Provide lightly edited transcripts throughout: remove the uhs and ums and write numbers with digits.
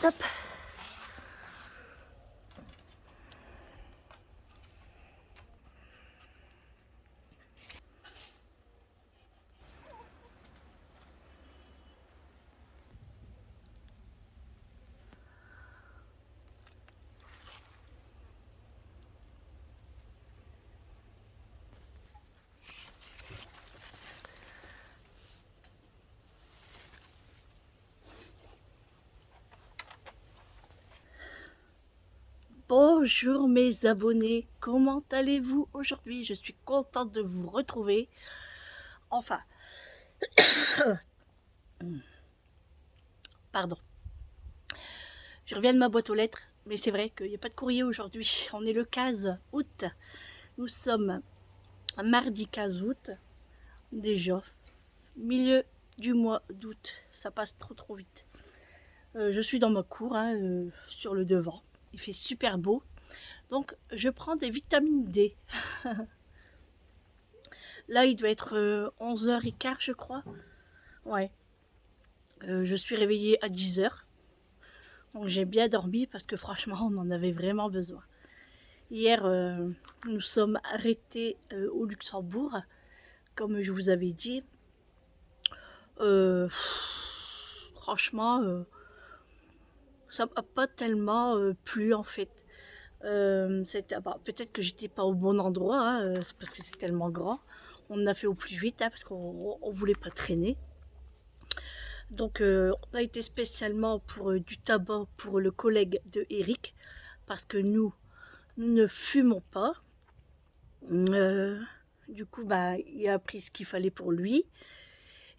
Hop. Bonjour mes abonnés, comment allez-vous aujourd'hui? Je suis contente de vous retrouver. Enfin, pardon, je reviens de ma boîte aux lettres, mais c'est vrai qu'il n'y a pas de courrier aujourd'hui. On est le 15 août, nous sommes mardi 15 août, déjà, milieu du mois d'août, ça passe trop vite. Je suis dans ma cour, sur le devant, il fait super beau, donc je prends des vitamines D. Là, il doit être 11h15, je crois. Ouais. Je suis réveillée à 10h. Donc j'ai bien dormi parce que franchement, on en avait vraiment besoin. Hier, nous sommes arrêtés au Luxembourg, comme je vous avais dit. Franchement, ça m'a pas tellement plu en fait. Peut-être que j'étais pas au bon endroit, c'est parce que c'est tellement grand. On a fait au plus vite parce qu'on voulait pas traîner. Donc on a été spécialement pour du tabac pour le collègue de Eric, parce que nous ne fumons pas. Du coup, il a pris ce qu'il fallait pour lui.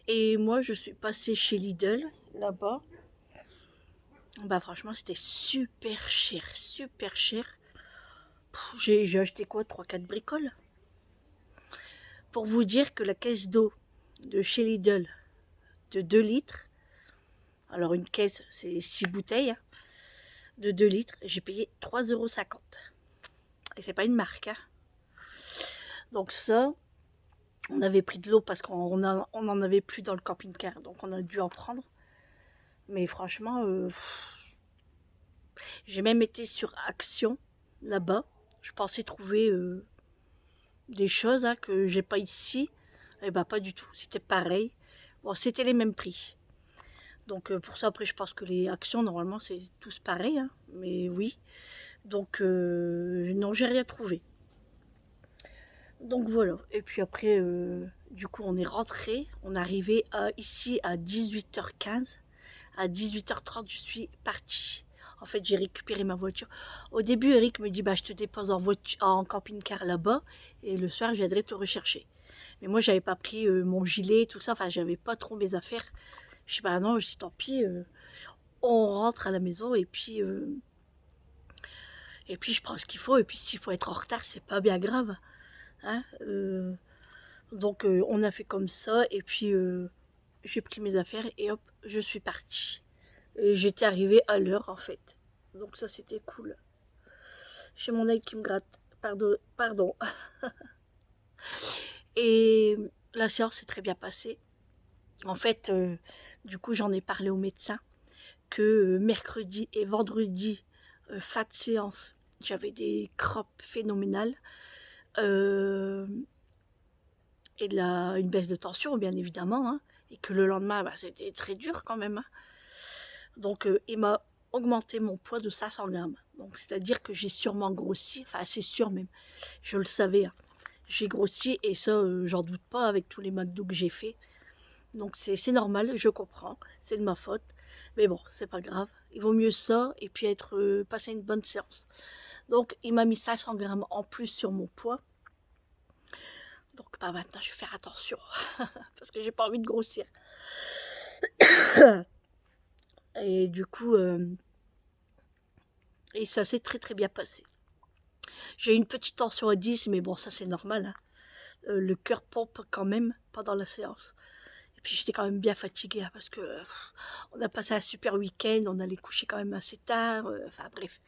Et moi, je suis passée chez Lidl, là-bas. Franchement, c'était super cher, super cher. J'ai acheté quoi, 3-4 bricoles. Pour vous dire que la caisse d'eau de chez Lidl de 2 litres, alors une caisse, c'est 6 bouteilles, de 2 litres, j'ai payé 3,50 €. Et c'est pas une marque. Donc ça, on avait pris de l'eau parce qu'on en avait plus dans le camping-car. Donc on a dû en prendre. Mais franchement, j'ai même été sur Action, là-bas. Je pensais trouver des choses que j'ai pas ici. Et pas du tout. C'était pareil. Bon, c'était les mêmes prix. Donc pour ça, après, je pense que les actions, normalement, c'est tous pareil. Mais oui. Donc non, j'ai rien trouvé. Donc voilà. Et puis après, du coup, on est rentré. On est arrivé ici à 18h15. À 18h30, je suis partie. En fait, j'ai récupéré ma voiture. Au début, Eric me dit, je te dépose en camping-car là-bas. Et le soir, je viendrai te rechercher. Mais moi, j'avais pas pris mon gilet, tout ça. Enfin, j'avais pas trop mes affaires. Je sais pas, non, je dis, tant pis. On rentre à la maison et puis je prends ce qu'il faut. Et puis, s'il faut être en retard, c'est pas bien grave. Donc, on a fait comme ça. Et puis, j'ai pris mes affaires et hop, je suis partie. Et j'étais arrivée à l'heure en fait. Donc ça c'était cool. J'ai mon œil qui me gratte. Pardon. Et la séance s'est très bien passée. En fait, du coup j'en ai parlé au médecin que mercredi et vendredi, fin de séance, j'avais des crampes phénoménales. Et une baisse de tension bien évidemment. Et que le lendemain, c'était très dur quand même. Donc il m'a augmenté mon poids de 500 grammes. Donc c'est-à-dire que j'ai sûrement grossi, enfin c'est sûr même, je le savais. J'ai grossi et ça, j'en doute pas avec tous les McDo que j'ai fait. Donc c'est normal, je comprends, c'est de ma faute. Mais bon, c'est pas grave. Il vaut mieux ça et puis passer une bonne séance. Donc il m'a mis 500 grammes en plus sur mon poids. Donc maintenant je vais faire attention parce que j'ai pas envie de grossir. Et du coup, et ça s'est très bien passé. J'ai une petite tension à 10, mais bon, ça c'est normal. Le cœur pompe quand même pendant la séance. Et puis j'étais quand même bien fatiguée parce que on a passé un super week-end, on allait coucher quand même assez tard. Enfin bref.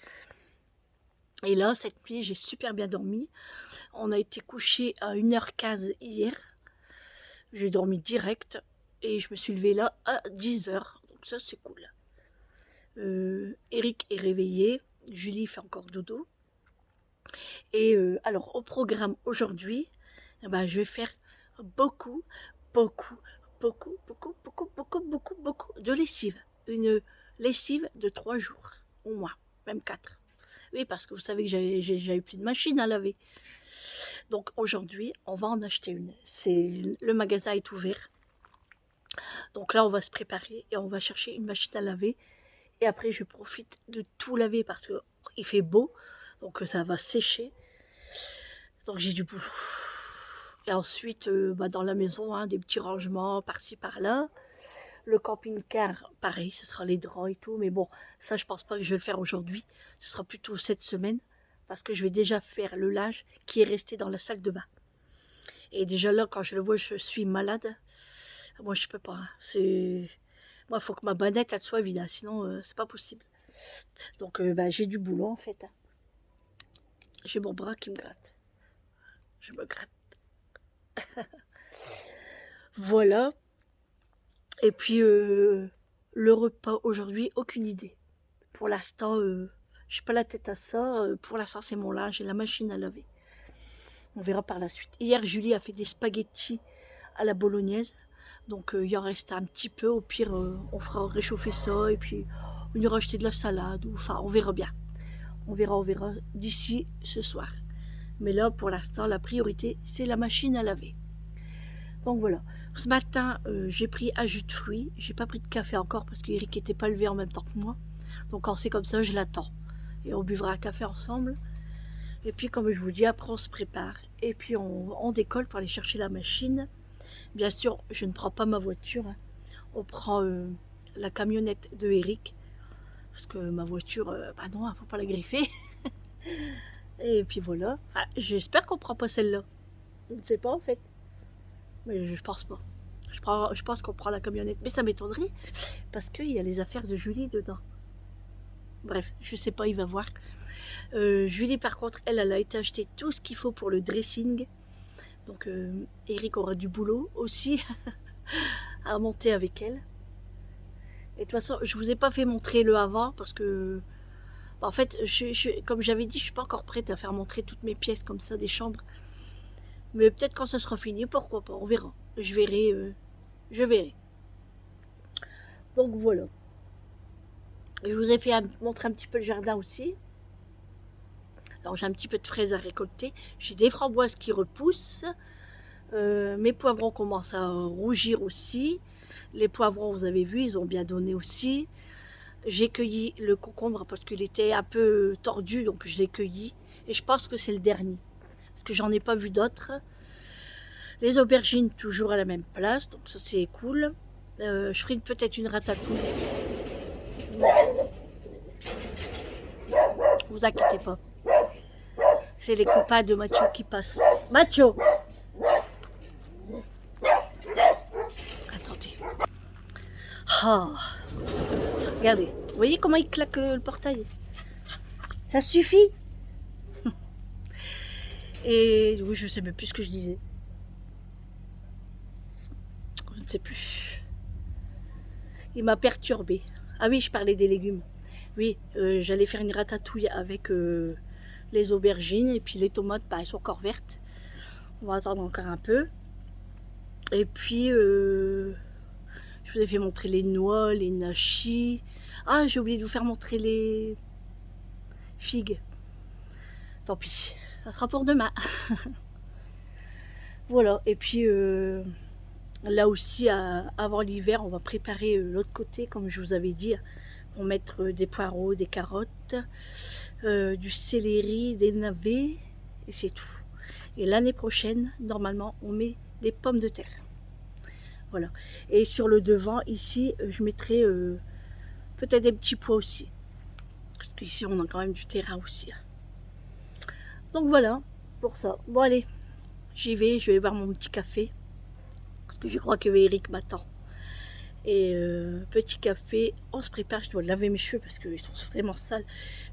Et là, cette nuit, j'ai super bien dormi. On a été couché à 1h15 hier. J'ai dormi direct et je me suis levée là à 10h. Donc ça, c'est cool. Eric est réveillé, Julie fait encore dodo. Et alors au programme aujourd'hui, eh ben, je vais faire beaucoup, beaucoup, beaucoup de lessive. Une lessive de 3 jours, au moins, même 4. Oui, parce que vous savez que j'avais plus de machine à laver. Donc aujourd'hui, on va en acheter une. Le magasin est ouvert. Donc là, on va se préparer et on va chercher une machine à laver. Et après, je profite de tout laver parce qu'il fait beau. Donc ça va sécher. Donc j'ai du boulot. Et ensuite, dans la maison, hein, des petits rangements par-ci, par-là. Le camping-car, pareil, ce sera les draps et tout. Mais bon, ça, je pense pas que je vais le faire aujourd'hui. Ce sera plutôt cette semaine. Parce que je vais déjà faire le linge qui est resté dans la salle de bain. Et déjà là, quand je le vois, je suis malade. Moi, je peux pas. Hein. Moi, il faut que ma bannette, elle soit vide. Hein, sinon, c'est pas possible. Donc, j'ai du boulot, en fait. Hein. J'ai mon bras qui me gratte. Je me gratte. Voilà. Et puis, le repas aujourd'hui, aucune idée. Pour l'instant, j'ai pas la tête à ça. Pour l'instant, c'est mon linge et la machine à laver. On verra par la suite. Hier, Julie a fait des spaghettis à la bolognaise. Donc, il en reste un petit peu. Au pire, on fera réchauffer ça. Et puis, on ira acheter de la salade. Enfin, on verra bien. On verra d'ici ce soir. Mais là, pour l'instant, la priorité, c'est la machine à laver. Donc voilà. Ce matin, j'ai pris un jus de fruits. J'ai pas pris de café encore parce qu'Eric n'était pas levé en même temps que moi. Donc quand c'est comme ça, je l'attends. Et on buvra un café ensemble. Et puis comme je vous dis, après on se prépare. Et puis on décolle pour aller chercher la machine. Bien sûr, je ne prends pas ma voiture. Hein. On prend la camionnette de Eric. Parce que ma voiture, non, il ne faut pas la griffer. Et puis voilà. Enfin, j'espère qu'on prend pas celle-là. Je ne sais pas en fait. Mais je pense pas. Je pense qu'on prend la camionnette. Mais ça m'étonnerait. Parce qu'il y a les affaires de Julie dedans. Bref, je sais pas, il va voir. Julie par contre, elle a été acheter tout ce qu'il faut pour le dressing. Donc Eric aura du boulot aussi à monter avec elle. Et de toute façon, je vous ai pas fait montrer le avant parce que en fait, comme j'avais dit, je suis pas encore prête à faire montrer toutes mes pièces comme ça des chambres. Mais peut-être quand ça sera fini, pourquoi pas, on verra. Je verrai. Donc voilà. Je vous ai fait montrer un petit peu le jardin aussi. Alors j'ai un petit peu de fraises à récolter. J'ai des framboises qui repoussent. Mes poivrons commencent à rougir aussi. Les poivrons, vous avez vu, ils ont bien donné aussi. J'ai cueilli le concombre parce qu'il était un peu tordu, donc je l'ai cueilli. Et je pense que c'est le dernier, parce que j'en ai pas vu d'autres. Les aubergines, toujours à la même place, donc ça c'est cool. Je ferai peut-être une ratatouille. Vous inquiétez pas. C'est les copains de Macho qui passent. Macho! Attendez. Ah! Regardez. Vous voyez comment il claque le portail? Ça suffit? Et oui, je sais même plus ce que je disais. Je ne sais plus. Il m'a perturbé. Ah oui, je parlais des légumes. Oui, j'allais faire une ratatouille avec les aubergines et puis les tomates, elles sont encore vertes. On va attendre encore un peu. Et puis, je vous ai fait montrer les noix, les nachis. Ah, j'ai oublié de vous faire montrer les figues. Tant pis, ça sera pour demain. Voilà, et puis là aussi, avant l'hiver, on va préparer l'autre côté, comme je vous avais dit, pour mettre des poireaux, des carottes, du céleri, des navets, et c'est tout. Et l'année prochaine, normalement, on met des pommes de terre. Voilà. Et sur le devant, ici, je mettrai peut-être des petits pois aussi. Parce qu'ici, on a quand même du terrain aussi. Donc voilà, pour ça. Bon, allez, j'y vais, je vais boire mon petit café. Parce que je crois que Eric m'attend. Et petit café, on se prépare. Je dois laver mes cheveux parce qu'ils sont vraiment sales.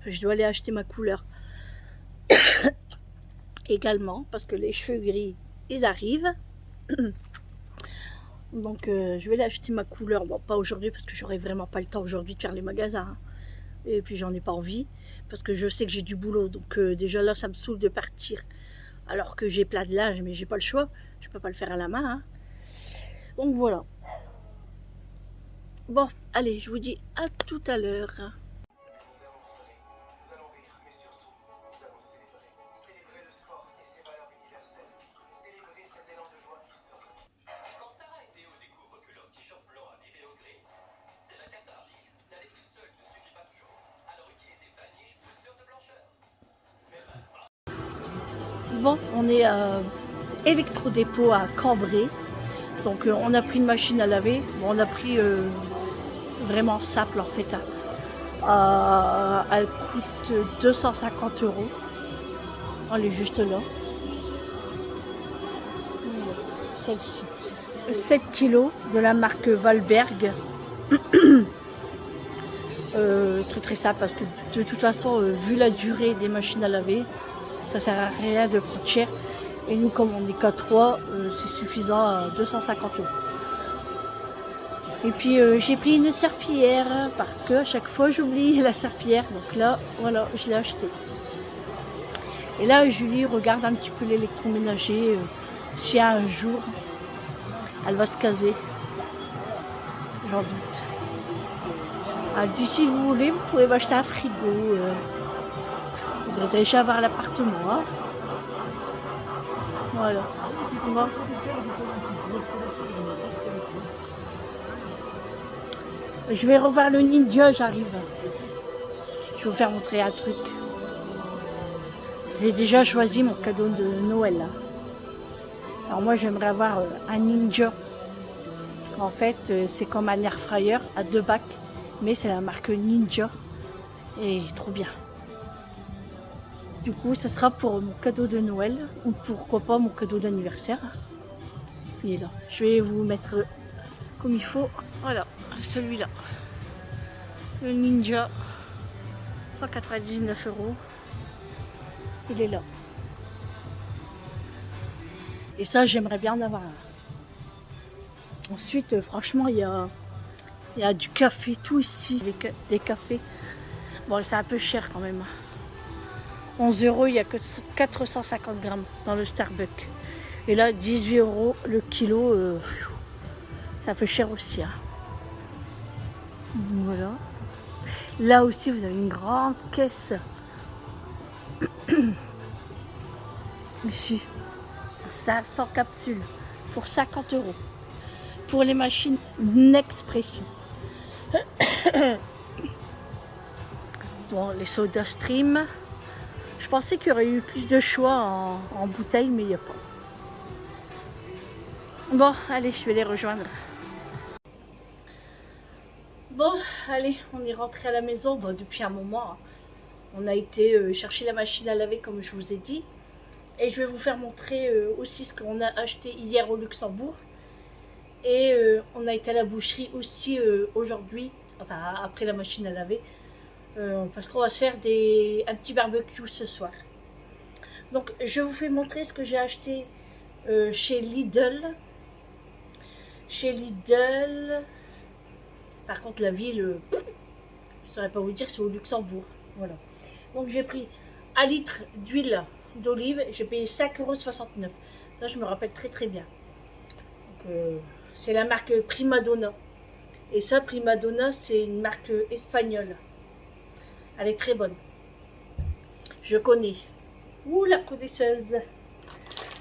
Je dois aller acheter ma couleur également. Parce que les cheveux gris, ils arrivent. Donc je vais aller acheter ma couleur. Bon, pas aujourd'hui parce que j'aurai vraiment pas le temps aujourd'hui de faire les magasins. Hein. Et puis j'en ai pas envie, parce que je sais que j'ai du boulot. Donc déjà là, ça me saoule de partir. Alors que j'ai plein de linge, mais j'ai pas le choix. Je peux pas le faire à la main. Hein. Donc voilà. Bon, allez, je vous dis à tout à l'heure. Bon, on est à Électrodépôt à Cambrai. Donc on a pris une machine à laver. Bon, on a pris vraiment simple en fait. Elle coûte 250 €. Elle est juste là. Celle-ci. 7 kilos de la marque Valberg. Très très simple parce que de toute façon, vu la durée des machines à laver, ça sert à rien de prendre cher. Et nous, comme on est qu'à 3, c'est suffisant à 250 €. Et puis j'ai pris une serpillière parce que à chaque fois j'oublie la serpillière. Donc là, voilà, je l'ai acheté. Et là, Julie regarde un petit peu l'électroménager. Si un jour, elle va se caser. J'en doute. Elle dit si vous voulez, vous pouvez m'acheter un frigo. Vous allez déjà avoir l'appartement. Hein. Voilà. Bon. Je vais revoir le Ninja, j'arrive. Je vais vous faire montrer un truc. J'ai déjà choisi mon cadeau de Noël. Là. Alors moi, j'aimerais avoir un Ninja. En fait, c'est comme un air fryer à 2 bacs, mais c'est la marque Ninja. Et trop bien. Du coup, ce sera pour mon cadeau de Noël, ou pourquoi pas mon cadeau d'anniversaire. Il est là. Je vais vous mettre comme il faut. Voilà, celui-là. Le Ninja, 199 €. Il est là. Et ça, j'aimerais bien en avoir un. Ensuite, franchement, il y a du café, tout ici, des cafés. Bon, c'est un peu cher quand même. 11 €, il n'y a que 450 grammes dans le Starbucks. Et là, 18 € le kilo, ça fait cher aussi. Hein. Voilà. Là aussi, vous avez une grande caisse. Ici, 500 capsules pour 50 €. Pour les machines Nespresso. Bon, les Soda Stream. Je pensais qu'il y aurait eu plus de choix en bouteille, mais il n'y a pas. Bon, allez, je vais les rejoindre. Bon, allez, on est rentré à la maison. Bon, depuis un moment, hein. On a été chercher la machine à laver, comme je vous ai dit. Et je vais vous faire montrer aussi ce qu'on a acheté hier au Luxembourg. Et on a été à la boucherie aussi aujourd'hui, enfin après la machine à laver. Parce qu'on va se faire un petit barbecue ce soir. Donc je vous fais montrer ce que j'ai acheté chez Lidl. Chez Lidl, par contre la ville, je ne saurais pas vous dire, c'est au Luxembourg. Voilà. Donc j'ai pris 1 litre d'huile d'olive, j'ai payé 5,69 €. Ça je me rappelle très très bien. C'est la marque Primadonna. Et ça, Primadonna, c'est une marque espagnole. Elle est très bonne. Je connais. Ouh, la connaisseuse.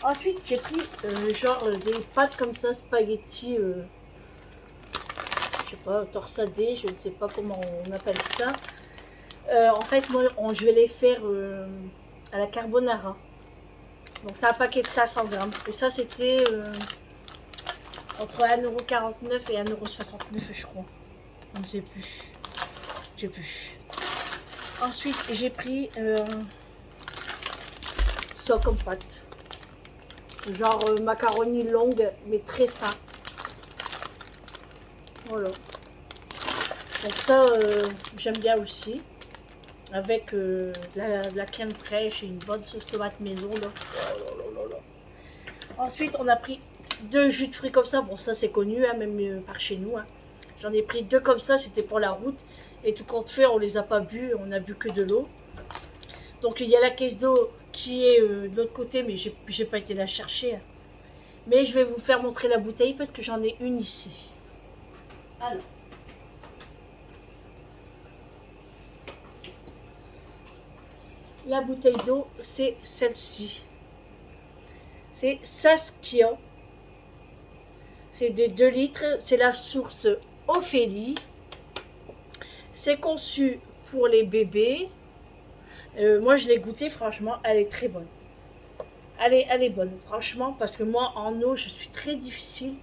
Ensuite, j'ai pris genre des pâtes comme ça, spaghetti, je sais pas, torsadées, je ne sais pas comment on appelle ça. En fait, moi, je vais les faire à la carbonara. Donc, c'est un paquet de 500 grammes. Et ça, c'était entre 1,49 € et 1,69 €, je crois. Je ne sais plus. J'ai plus. Ensuite, j'ai pris ça comme pâte. Genre macaroni longue, mais très fin. Voilà. Donc ça, j'aime bien aussi. Avec de la crème fraîche et une bonne sauce tomate maison. Là. Ensuite, on a pris 2 jus de fruits comme ça. Bon, ça c'est connu, hein, même par chez nous. Hein. J'en ai pris 2 comme ça, c'était pour la route. Et tout compte fait, on les a pas bu, on a bu que de l'eau. Donc il y a la caisse d'eau qui est de l'autre côté, mais j'ai pas été la chercher. Mais je vais vous faire montrer la bouteille parce que j'en ai une ici. Alors. La bouteille d'eau, c'est celle-ci. C'est Saskia. C'est des 2 litres. C'est la source Ophélie. C'est conçu pour les bébés. Moi, je l'ai goûté, franchement, elle est très bonne. Elle est bonne, franchement, parce que moi, en eau, je suis très difficile.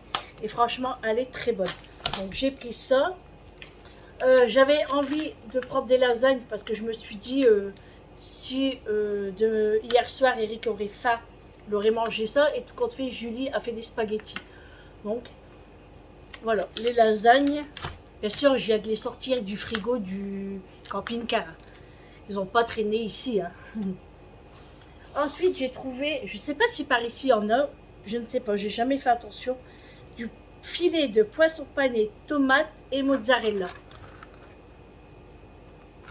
Et franchement, elle est très bonne. Donc, j'ai pris ça. J'avais envie de prendre des lasagnes parce que je me suis dit, si hier soir, Eric aurait faim, il aurait mangé ça. Et tout compte fait, Julie a fait des spaghettis. Donc, voilà, les lasagnes. Bien sûr, je viens de les sortir du frigo du camping-car. Ils n'ont pas traîné ici. Hein. Ensuite, j'ai trouvé, je ne sais pas si par ici il y en a, je ne sais pas, j'ai jamais fait attention, du filet de poisson pané, tomate et mozzarella.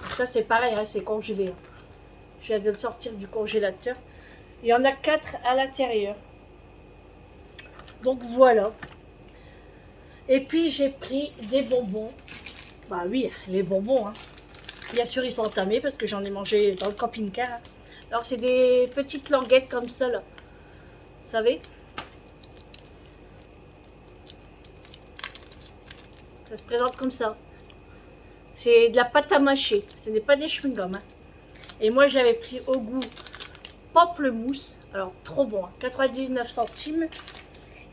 Donc ça, c'est pareil, hein, c'est congelé. Hein. Je viens de le sortir du congélateur. Il y en a 4 à l'intérieur. Donc voilà. Et puis, j'ai pris des bonbons. Bah oui, les bonbons. Hein. Bien sûr, ils sont entamés parce que j'en ai mangé dans le camping-car. Hein. Alors, c'est des petites languettes comme ça, là. Vous savez? Ça se présente comme ça. C'est de la pâte à mâcher. Ce n'est pas des chewing-gums. Hein. Et moi, j'avais pris au goût pamplemousse. Alors, trop bon. Hein. 99 centimes.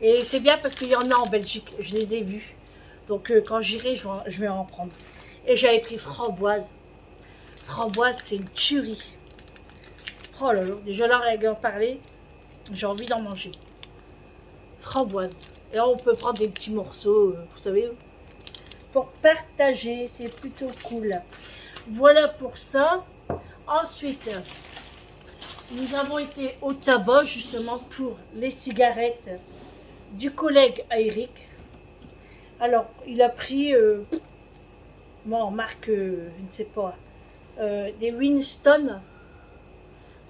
Et c'est bien parce qu'il y en a en Belgique. Je les ai vus. Donc, quand j'irai, je vais en prendre. Et j'avais pris framboise. Framboise, c'est une tuerie. Oh là là, déjà là, rien qu'en parler, j'ai envie d'en manger. Framboise. Et là, on peut prendre des petits morceaux, vous savez, pour partager. C'est plutôt cool. Voilà pour ça. Ensuite, nous avons été au tabac, justement, pour les cigarettes du collègue à Eric. Alors, il a pris, moi, en marque, je ne sais pas, des Winston.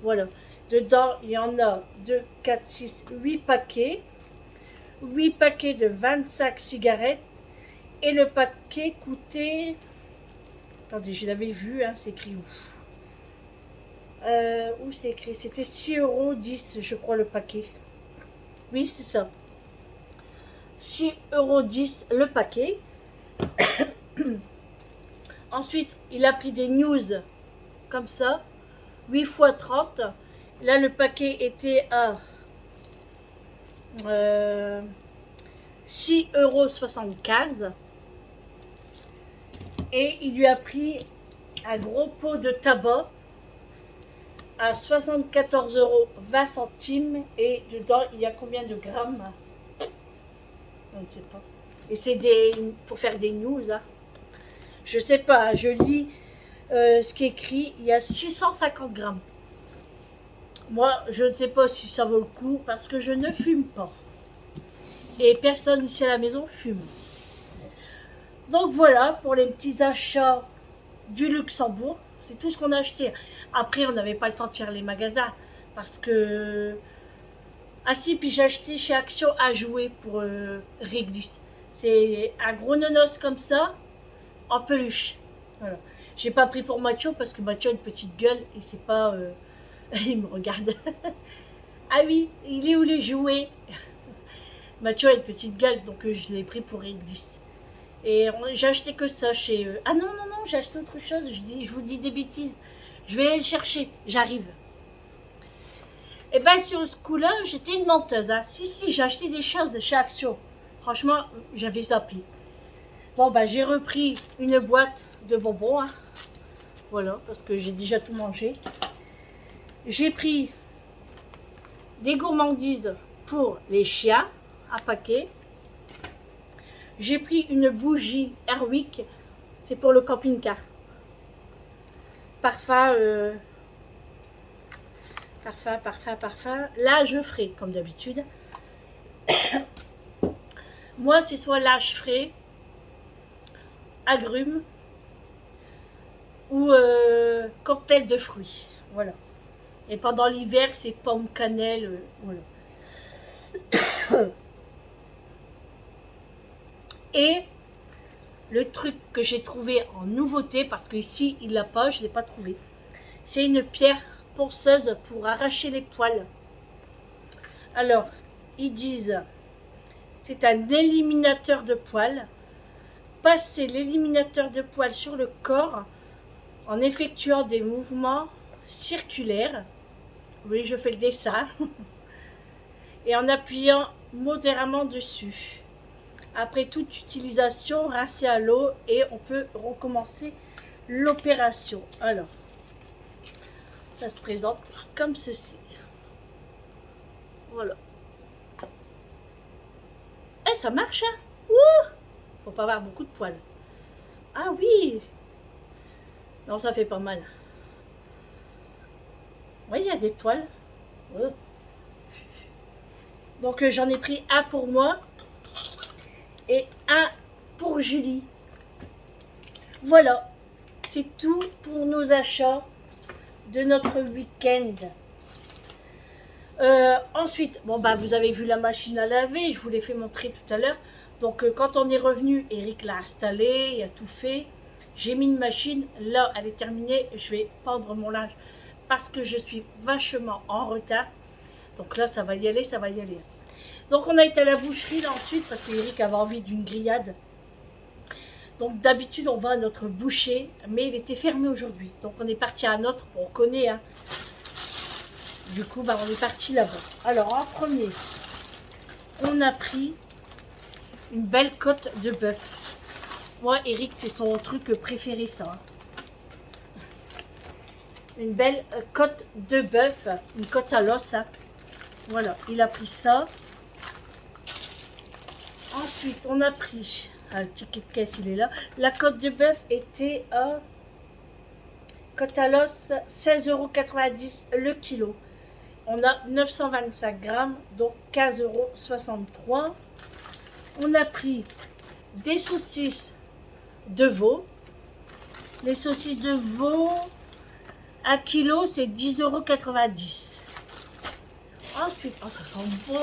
Voilà. Dedans, il y en a 2, 4, 6, 8 paquets. 8 paquets de 25 cigarettes. Et le paquet coûtait... Attendez, je l'avais vu, hein, c'est écrit où? Où c'est écrit? C'était 6,10 €, je crois, le paquet. Oui, c'est ça. 6,10 € le paquet. Ensuite, il a pris des news comme ça. 8 x 30. Là, le paquet était à 6,75 €. Et il lui a pris un gros pot de tabac à 74,20 €. Et dedans, il y a combien de grammes? On ne sait pas. Et c'est pour faire des news. Hein. Je sais pas, je lis ce qui est écrit. Il y a 650 grammes. Moi, je ne sais pas si ça vaut le coup parce que je ne fume pas. Et personne ici à la maison fume. Donc voilà pour les petits achats du Luxembourg. C'est tout ce qu'on a acheté. Après, on n'avait pas le temps de faire les magasins parce que... Ah si, puis j'ai acheté chez Action un jouet pour Réglisse. C'est un gros nonos comme ça, en peluche. Voilà. J'ai pas pris pour Macho parce que Macho a une petite gueule et c'est pas... il me regarde. Ah oui, il est où les jouets? Macho a une petite gueule, donc je l'ai pris pour Réglisse. Et j'ai acheté que ça chez eux. Ah non, non, non, j'ai acheté autre chose. Je vous dis des bêtises. Je vais aller le chercher. J'arrive. Et bien, sur ce coup-là, j'étais une menteuse. Hein. Si, j'ai acheté des choses chez Action. Franchement, j'avais zappé. Bon, ben, j'ai repris une boîte de bonbons. Hein. Voilà, parce que j'ai déjà tout mangé. J'ai pris des gourmandises pour les chiens, un paquet. J'ai pris une bougie Airwick, c'est pour le camping-car. Parfum, parfum. Là, je ferai, comme d'habitude. Moi, c'est soit là, je ferai agrumes, ou cocktail de fruits. Voilà. Et pendant l'hiver, c'est pomme cannelle. Voilà. Et le truc que j'ai trouvé en nouveauté, parce que ici il l'a pas, je l'ai pas trouvé, c'est une pierre ponceuse pour arracher les poils. Alors, ils disent, c'est un éliminateur de poils. Passez l'éliminateur de poils sur le corps en effectuant des mouvements circulaires. Oui, je fais le dessin. Et en appuyant modérément dessus. Après toute utilisation, rincer à l'eau et on peut recommencer l'opération. Alors, ça se présente comme ceci. Voilà. Eh, ça marche, hein? Ouh! Faut pas avoir beaucoup de poils. Ah oui! Non, ça fait pas mal. Oui, il y a des poils. Oh. Donc j'en ai pris un pour moi et un pour Julie. Voilà, c'est tout pour nos achats de notre week-end. Ensuite, bon bah vous avez vu la machine à laver, je vous l'ai fait montrer tout à l'heure. Donc quand on est revenu, Eric l'a installé, il a tout fait. J'ai mis une machine, là elle est terminée, je vais pendre mon linge parce que je suis vachement en retard. Donc là ça va y aller, ça va y aller. Donc on a été à la boucherie là ensuite parce que Eric avait envie d'une grillade. Donc d'habitude on va à notre boucher, mais il était fermé aujourd'hui. Donc on est parti à un autre, on connaît, hein. Du coup bah, on est parti là-bas. Alors en premier, on a pris une belle côte de bœuf. Moi Eric c'est son truc préféré ça. Une belle côte de bœuf, une côte à l'os. Hein. Voilà, il a pris ça. Ensuite, on a pris, le ticket de caisse, il est là. La côte de bœuf était à côte à l'os, 16,90 € le kilo. On a 925 grammes, donc 15,63 €. On a pris des saucisses de veau. Les saucisses de veau, à kilo, c'est 10,90 €. Ensuite, oh, ça sent bon.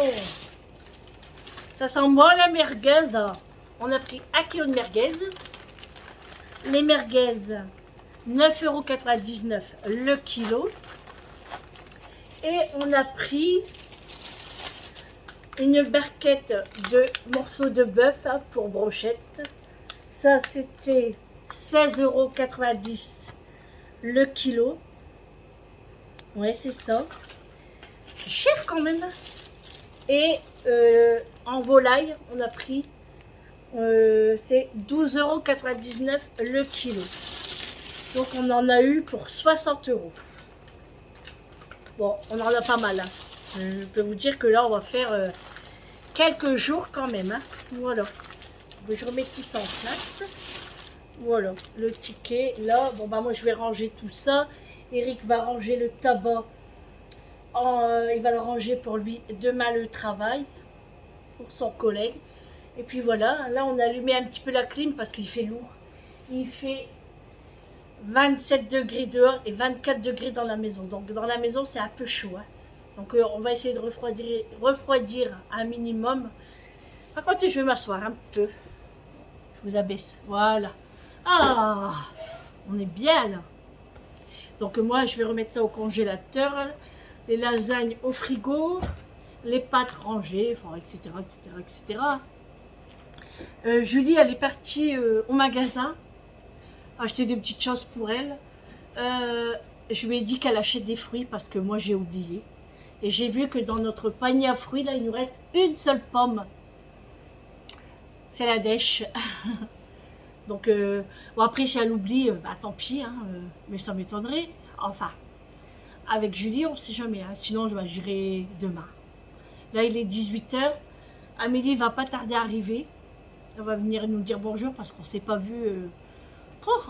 Ça sent bon la merguez. On a pris 1 kg de merguez. Les merguez, 9,99 € le kilo. Et on a pris une barquette de morceaux de bœuf pour brochette. Ça, c'était 16,90 € le kilo. Ouais, c'est ça. C'est cher quand même. Et en volaille, on a pris, c'est 12,99 € le kilo. Donc on en a eu pour 60 €. Bon, on en a pas mal. Hein. Je peux vous dire que là, on va faire quelques jours quand même. Hein. Voilà. Je remets tout ça en place. Voilà, le ticket. Là, bon bah moi je vais ranger tout ça. Eric va ranger le tabac. Il va le ranger pour lui demain le travail. Pour son collègue. Et puis voilà, là on a allumé un petit peu la clim parce qu'il fait lourd. Il fait 27 degrés dehors et 24 degrés dans la maison. Donc dans la maison c'est un peu chaud. Hein. Donc on va essayer de refroidir un minimum. Par contre je vais m'asseoir un peu. Je vous abaisse. Voilà. Ah, on est bien là. Donc moi je vais remettre ça au congélateur. Les lasagnes au frigo. Les pâtes rangées, enfin, etc., etc., etc. Julie, elle est partie au magasin acheter des petites choses pour elle. Je lui ai dit qu'elle achète des fruits parce que moi j'ai oublié. Et j'ai vu que dans notre panier à fruits, là, il nous reste une seule pomme. C'est la dèche. Donc, bon, après, si elle oublie, bah tant pis, hein, mais ça m'étonnerait. Enfin, avec Julie, on ne sait jamais. Hein, sinon, j'irai demain. Là, il est 18 h. Amélie va pas tarder à arriver. Elle va venir nous dire bonjour parce qu'on ne s'est pas vu.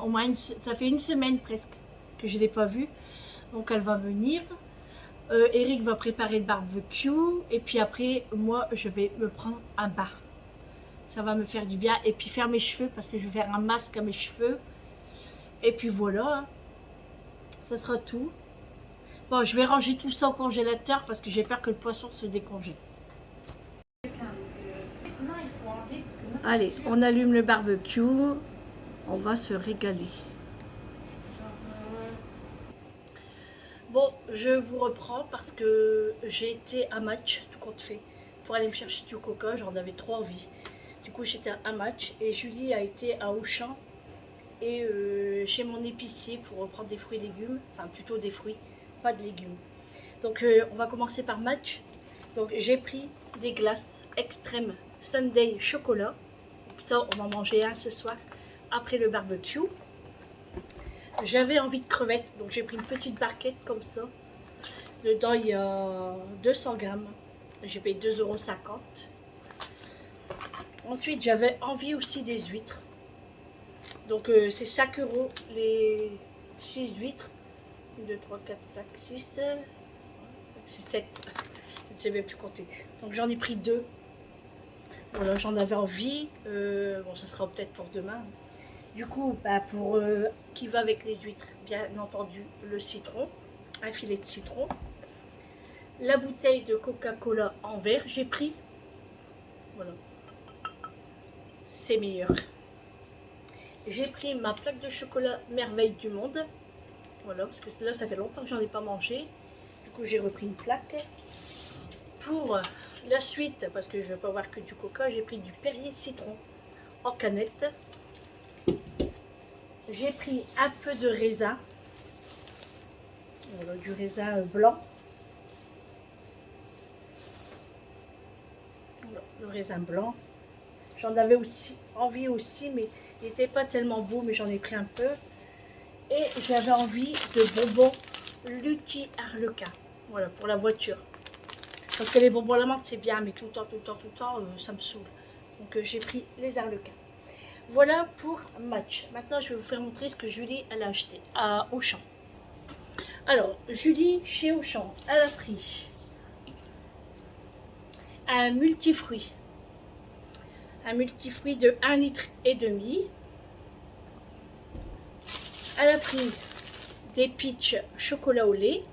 Au moins, ça fait une semaine presque que je ne l'ai pas vue. Donc, elle va venir. Eric va préparer le barbecue. Et puis après, moi, je vais me prendre un bain. Ça va me faire du bien. Et puis faire mes cheveux parce que je vais faire un masque à mes cheveux. Et puis voilà, hein. Ça sera tout. Bon, je vais ranger tout ça au congélateur parce que j'ai peur que le poisson se décongèle. Allez, on allume le barbecue. On va se régaler. Bon, je vous reprends parce que j'ai été à match, tout compte fait, pour aller me chercher du coca. J'en avais trop envie. Du coup, j'étais à un match et Julie a été à Auchan et chez mon épicier pour reprendre des fruits et légumes. Enfin, plutôt des fruits, pas de légumes. Donc, on va commencer par match. Donc, j'ai pris des glaces extrêmes Sundae chocolat. Donc, ça, on va en manger un ce soir après le barbecue. J'avais envie de crevettes, donc j'ai pris une petite barquette comme ça. Dedans, il y a 200 grammes. J'ai payé 2,50 €. Ensuite, j'avais envie aussi des huîtres. Donc, c'est 5 € les 6 huîtres. 1, 2, 3, 4, 5, 6, 7. Je ne sais même plus compter. Donc, j'en ai pris 2. Voilà, j'en avais envie. Bon, ça sera peut-être pour demain. Du coup, bah, pour qui va avec les huîtres, bien entendu, le citron, un filet de citron. La bouteille de Coca-Cola en verre, j'ai pris. Voilà. C'est meilleur. J'ai pris ma plaque de chocolat Merveille du Monde. Voilà, parce que là, ça fait longtemps que j'en ai pas mangé. Du coup, j'ai repris une plaque. Pour la suite, parce que je ne vais pas avoir que du coca, j'ai pris du Perrier citron en canette. J'ai pris un peu de raisin. Voilà, du raisin blanc. Voilà, le raisin blanc. J'en avais aussi envie aussi, mais il n'était pas tellement beau, mais j'en ai pris un peu. Et j'avais envie de bonbons Lucky Harlequin. Voilà, pour la voiture. Parce que les bonbons à la menthe, c'est bien, mais tout le temps, ça me saoule. Donc j'ai pris les Harlequins. Voilà pour match. Maintenant, je vais vous faire montrer ce que Julie elle a acheté à Auchan. Alors, Julie, chez Auchan, elle a pris un multifruit. Un multifruit de 1,5 litre. Elle a pris des peach chocolat au lait.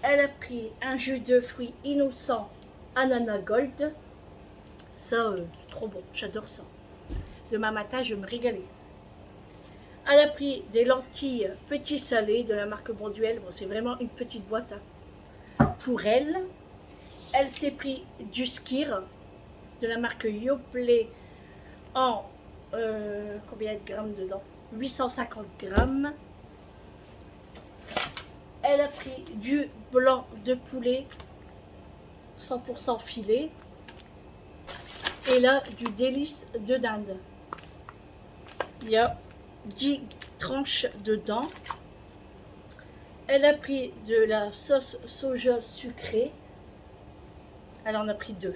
Elle a pris un jus de fruits innocent ananas gold. Ça, trop bon, j'adore ça. Demain matin, je vais me régaler. Elle a pris des lentilles petits salés de la marque Bonduelle. Bon, c'est vraiment une petite boîte. Hein. Pour elle, elle s'est pris du Skir de la marque Yoplait en combien de grammes dedans? 850 grammes. Elle a pris du blanc de poulet 100% filet. Et là, du délice de dinde. Il y a 10 tranches dedans. Elle a pris de la sauce soja sucrée. Elle en a pris 2.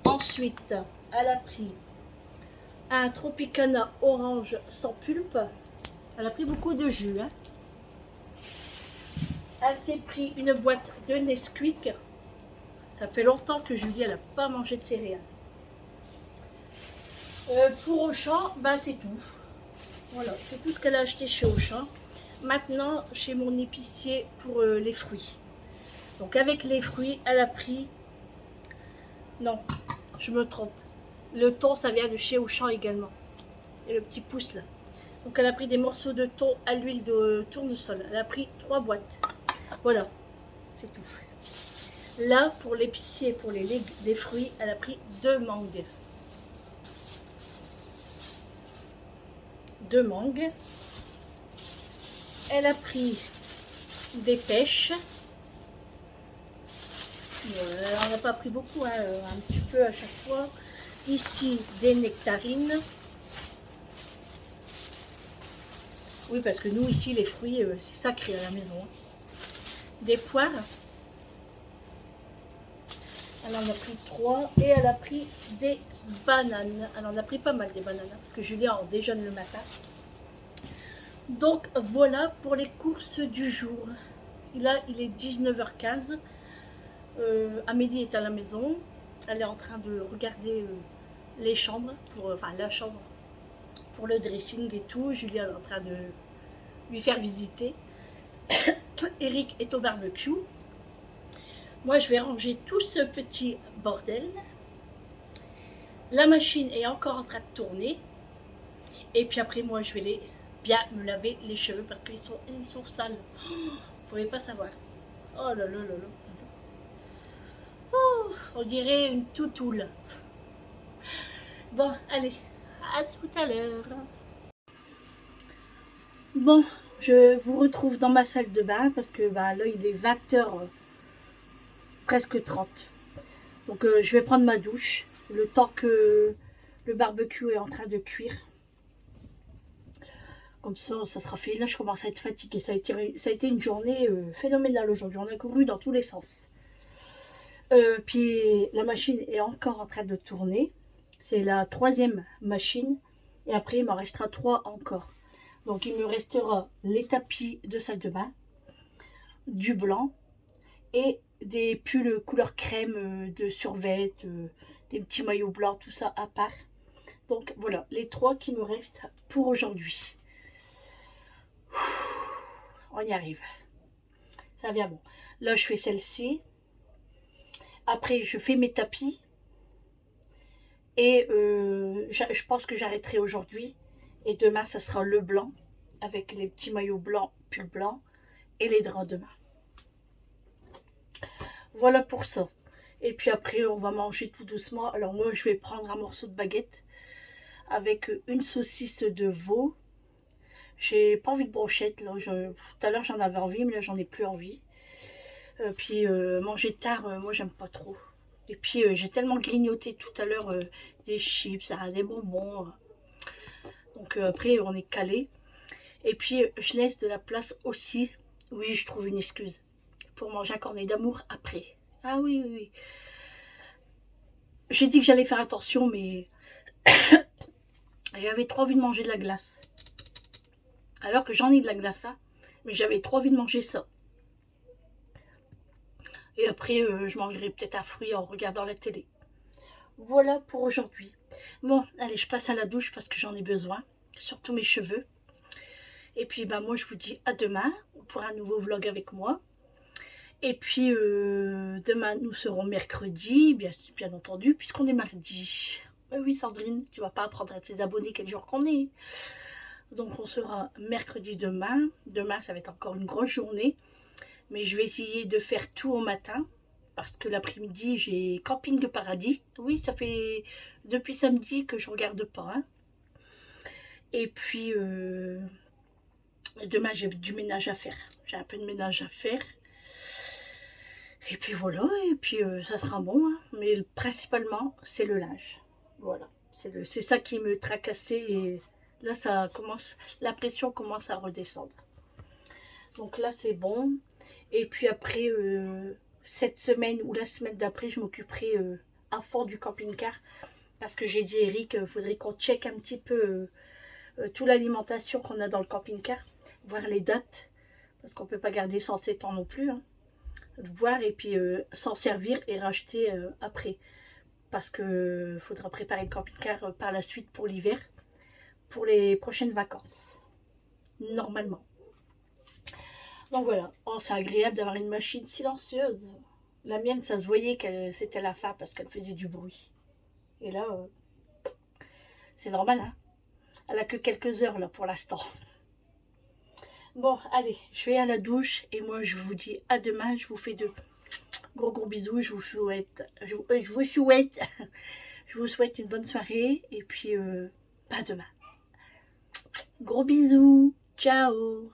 Ensuite, elle a pris un Tropicana orange sans pulpe. Elle a pris beaucoup de jus. Hein. Elle s'est pris une boîte de Nesquik. Ça fait longtemps que Julie n'a pas mangé de céréales. Pour Auchan, bah, c'est tout. Voilà, c'est tout ce qu'elle a acheté chez Auchan. Maintenant, chez mon épicier pour les fruits. Donc avec les fruits, elle a pris... Non, je me trompe. Le thon, ça vient de chez Auchan également. Et le petit pouce là. Donc elle a pris des morceaux de thon à l'huile de tournesol. Elle a pris 3 boîtes. Voilà, c'est tout. Là, pour l'épicier et pour les fruits, elle a pris 2 mangues. 2 mangues. Elle a pris des pêches. On n'a pas pris beaucoup, hein, un petit peu à chaque fois. Ici, des nectarines. Oui, parce que nous, ici, les fruits, c'est sacré à la maison. Hein. Des poires. Elle en a pris 3 et elle a pris des bananes. Elle en a pris pas mal des bananes, hein, parce que Julien en déjeune le matin. Donc voilà pour les courses du jour. Là, il est 19h15. Amélie est à la maison. Elle est en train de regarder les chambres, enfin la chambre pour le dressing et tout. Julien est en train de lui faire visiter. Eric est au barbecue. Moi, je vais ranger tout ce petit bordel. La machine est encore en train de tourner. Et puis après, moi, je vais bien me laver les cheveux parce qu'ils sont sales. Oh, vous ne pouvez pas savoir. Oh là là là là. Oh, on dirait une toutoule. Bon, allez, à tout à l'heure. Bon, je vous retrouve dans ma salle de bain parce que là, il est 20h, presque 30. Donc, je vais prendre ma douche le temps que le barbecue est en train de cuire. Comme ça sera fait. Là, je commence à être fatiguée. Ça a été une journée phénoménale aujourd'hui. On a couru dans tous les sens. Puis la machine est encore en train de tourner. C'est la 3e machine. Et après, il m'en restera 3 encore. Donc, il me restera les tapis de salle de bain, du blanc et des pulls couleur crème de survêt, des petits maillots blancs, tout ça à part. Donc, voilà, les 3 qui me restent pour aujourd'hui. On y arrive. Ça vient bon. Là, je fais celle-ci. Après, je fais mes tapis. Et je pense que j'arrêterai aujourd'hui. Et demain, ça sera le blanc. Avec les petits maillots blancs, pull blanc. Et les draps demain. Voilà pour ça. Et puis après, on va manger tout doucement. Alors moi, je vais prendre un morceau de baguette. Avec une saucisse de veau. J'ai pas envie de brochette. Là. Tout à l'heure, j'en avais envie. Mais là, j'en ai plus envie. Puis manger tard, moi, j'aime pas trop. Et puis j'ai tellement grignoté tout à l'heure des chips, des bonbons. Donc après on est calé. Et puis je laisse de la place aussi. Oui, je trouve une excuse pour manger un cornet d'amour après. Ah oui, oui, oui. J'ai dit que j'allais faire attention, mais j'avais trop envie de manger de la glace. Alors que j'en ai de la glace, hein, mais j'avais trop envie de manger ça. Et après, je mangerai peut-être un fruit en regardant la télé. Voilà pour aujourd'hui. Bon, allez, je passe à la douche parce que j'en ai besoin. Surtout mes cheveux. Et puis, moi, je vous dis à demain pour un nouveau vlog avec moi. Et puis, demain, nous serons mercredi, bien entendu, puisqu'on est mardi. Oui, Sandrine, tu vas pas apprendre à tes abonnés quel jour qu'on est. Donc, on sera mercredi demain. Demain, ça va être encore une grosse journée. Mais je vais essayer de faire tout au matin. Parce que l'après-midi, j'ai Camping Paradis. Oui, ça fait depuis samedi que je regarde pas. Hein. Et puis, demain, j'ai du ménage à faire. J'ai un peu de ménage à faire. Et puis voilà, et puis ça sera bon. Hein. Mais principalement, c'est le linge. Voilà. C'est ça qui me tracassait. Et là, la pression commence à redescendre. Donc là, c'est bon. Et puis après, cette semaine ou la semaine d'après, je m'occuperai à fond du camping-car. Parce que j'ai dit à Eric, il faudrait qu'on check un petit peu toute l'alimentation qu'on a dans le camping-car. Voir les dates. Parce qu'on ne peut pas garder sans 7 ans non plus. Hein. Voir et puis s'en servir et racheter après. Parce qu'il faudra préparer le camping-car par la suite pour l'hiver. Pour les prochaines vacances. Normalement. Donc voilà, oh, c'est agréable d'avoir une machine silencieuse. La mienne, ça se voyait que c'était la fin parce qu'elle faisait du bruit. Et là, c'est normal, hein. Elle a que quelques heures là pour l'instant. Bon, allez, je vais à la douche et moi je vous dis à demain. Je vous fais de gros bisous. Je vous souhaite, je vous souhaite une bonne soirée et puis à demain. Gros bisous, ciao.